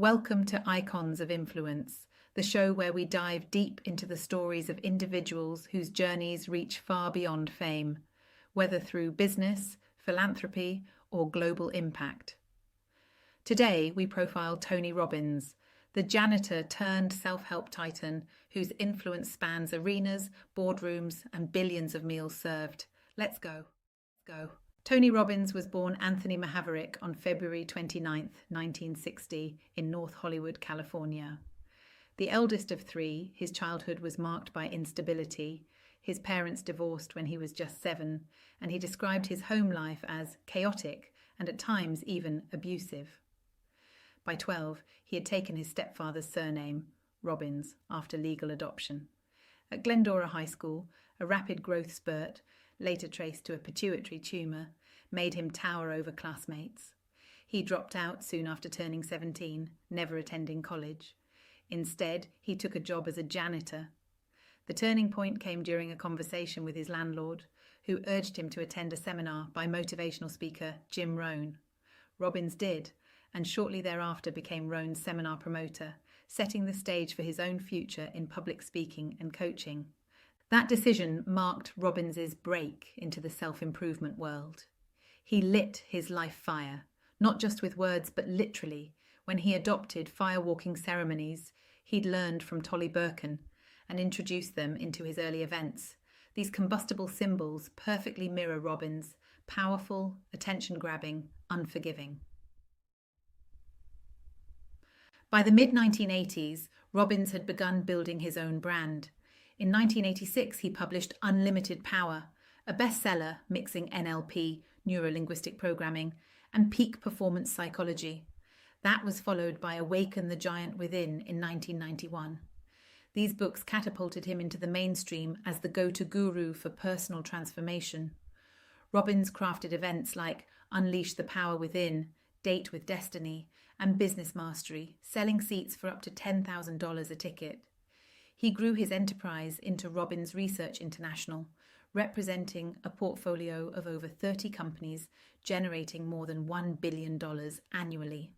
Welcome to Icons of Influence, the show where we dive deep into the stories of individuals whose journeys reach far beyond fame, whether through business, philanthropy, or global impact. Today, we profile Tony Robbins, the janitor turned self-help titan whose influence spans arenas, boardrooms, and billions of meals served. Let's go. Tony Robbins was born Anthony Mahaverick on February 29, 1960, in North Hollywood, California. The eldest of three, his childhood was marked by instability. His parents divorced when he was just 7, and he described his home life as chaotic and at times even abusive. By 12, he had taken his stepfather's surname, Robbins, after legal adoption. At Glendora High School, a rapid growth spurt, later traced to a pituitary tumour, made him tower over classmates. He dropped out soon after turning 17, never attending college. Instead, he took a job as a janitor. The turning point came during a conversation with his landlord, who urged him to attend a seminar by motivational speaker Jim Rohn. Robbins did, and shortly thereafter became Rohn's seminar promoter, setting the stage for his own future in public speaking and coaching. That decision marked Robbins's break into the self-improvement world. He lit his life fire, not just with words but literally, when he adopted firewalking ceremonies he'd learned from Tolly Burkin and introduced them into his early events. These combustible symbols perfectly mirror Robbins, powerful, attention-grabbing, unforgiving. By the mid-1980s, Robbins had begun building his own brand. In 1986, he published Unlimited Power, a bestseller mixing NLP, neuro-linguistic programming, and peak performance psychology. That was followed by Awaken the Giant Within in 1991. These books catapulted him into the mainstream as the go-to guru for personal transformation. Robbins crafted events like Unleash the Power Within, Date with Destiny, and Business Mastery, selling seats for up to $10,000 a ticket. He grew his enterprise into Robbins Research International, representing a portfolio of over 30 companies, generating more than $1 billion annually.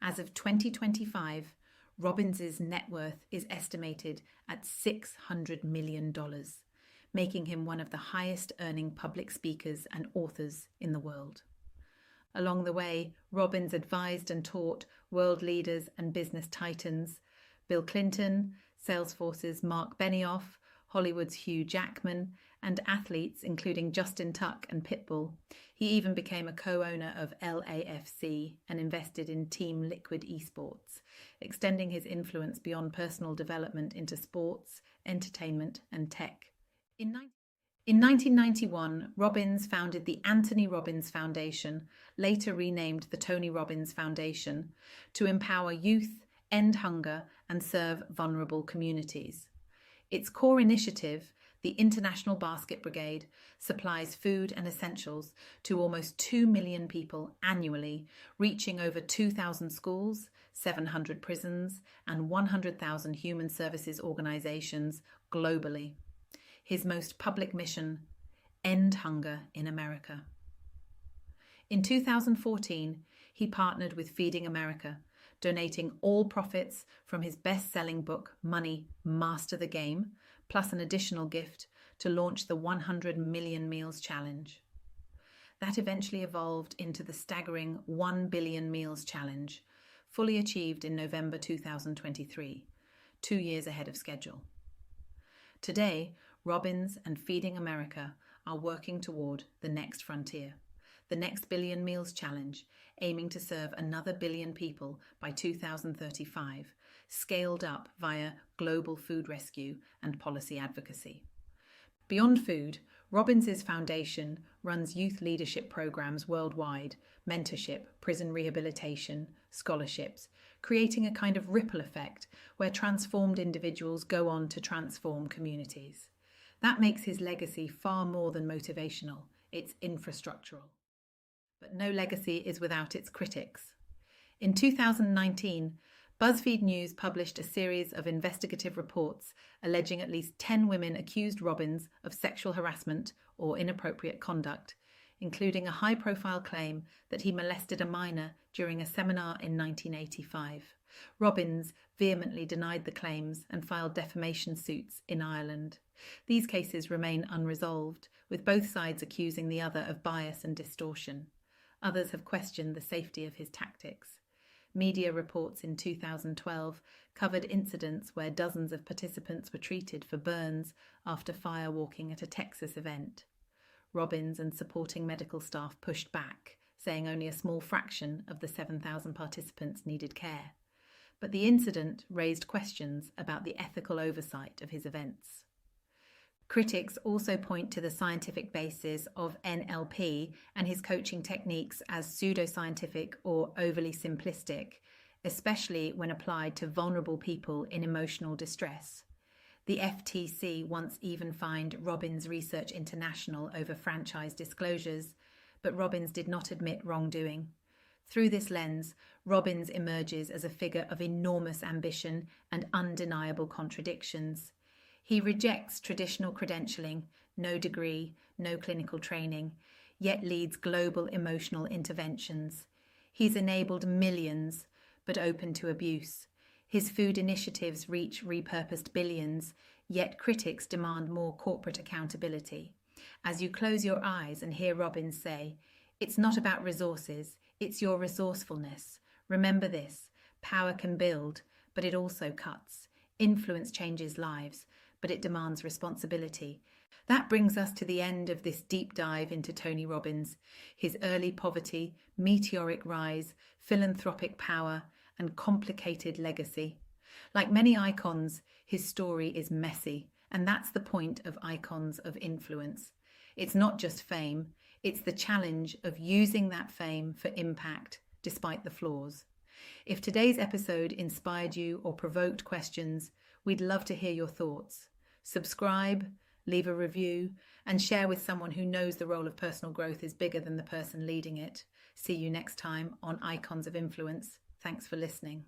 As of 2025, Robbins's net worth is estimated at $600 million, making him one of the highest-earning public speakers and authors in the world. Along the way, Robbins advised and taught world leaders and business titans, Bill Clinton, Salesforce's Mark Benioff, Hollywood's Hugh Jackman, and athletes including Justin Tuck and Pitbull. He even became a co-owner of LAFC and invested in Team Liquid Esports, extending his influence beyond personal development into sports, entertainment, and tech. In 1991, Robbins founded the Anthony Robbins Foundation, later renamed the Tony Robbins Foundation, to empower youth, end hunger, and serve vulnerable communities. Its core initiative, the International Basket Brigade, supplies food and essentials to almost 2 million people annually, reaching over 2,000 schools, 700 prisons, and 100,000 human services organizations globally. His most public mission, End Hunger in America. In 2014, he partnered with Feeding America, donating all profits from his best-selling book, Money, Master the Game, plus an additional gift to launch the 100 Million Meals Challenge. That eventually evolved into the staggering 1 Billion Meals Challenge, fully achieved in November 2023, 2 years ahead of schedule. Today, Robbins and Feeding America are working toward the next frontier, the next Billion Meals Challenge, aiming to serve another billion people by 2035, scaled up via global food rescue and policy advocacy. Beyond food, Robbins's foundation runs youth leadership programs worldwide, mentorship, prison rehabilitation, scholarships, creating a kind of ripple effect where transformed individuals go on to transform communities. That makes his legacy far more than motivational, it's infrastructural. But no legacy is without its critics. In 2019, BuzzFeed News published a series of investigative reports alleging at least 10 women accused Robbins of sexual harassment or inappropriate conduct, including a high-profile claim that he molested a minor during a seminar in 1985. Robbins vehemently denied the claims and filed defamation suits in Ireland. These cases remain unresolved, with both sides accusing the other of bias and distortion. Others have questioned the safety of his tactics. Media reports in 2012 covered incidents where dozens of participants were treated for burns after firewalking at a Texas event. Robbins and supporting medical staff pushed back, saying only a small fraction of the 7,000 participants needed care. But the incident raised questions about the ethical oversight of his events. Critics also point to the scientific basis of NLP and his coaching techniques as pseudoscientific or overly simplistic, especially when applied to vulnerable people in emotional distress. The FTC once even fined Robbins Research International over franchise disclosures, but Robbins did not admit wrongdoing. Through this lens, Robbins emerges as a figure of enormous ambition and undeniable contradictions. He rejects traditional credentialing, no degree, no clinical training, yet leads global emotional interventions. He's enabled millions, but open to abuse. His food initiatives reach repurposed billions, yet critics demand more corporate accountability. As you close your eyes and hear Robbins say, "It's not about resources, it's your resourcefulness. Remember this, power can build, but it also cuts. Influence changes lives, but it demands responsibility." That brings us to the end of this deep dive into Tony Robbins, his early poverty, meteoric rise, philanthropic power, and complicated legacy. Like many icons, his story is messy, and that's the point of icons of influence. It's not just fame, it's the challenge of using that fame for impact, despite the flaws. If today's episode inspired you or provoked questions, we'd love to hear your thoughts. Subscribe, leave a review, and share with someone who knows the role of personal growth is bigger than the person leading it. See you next time on Icons of Influence. Thanks for listening.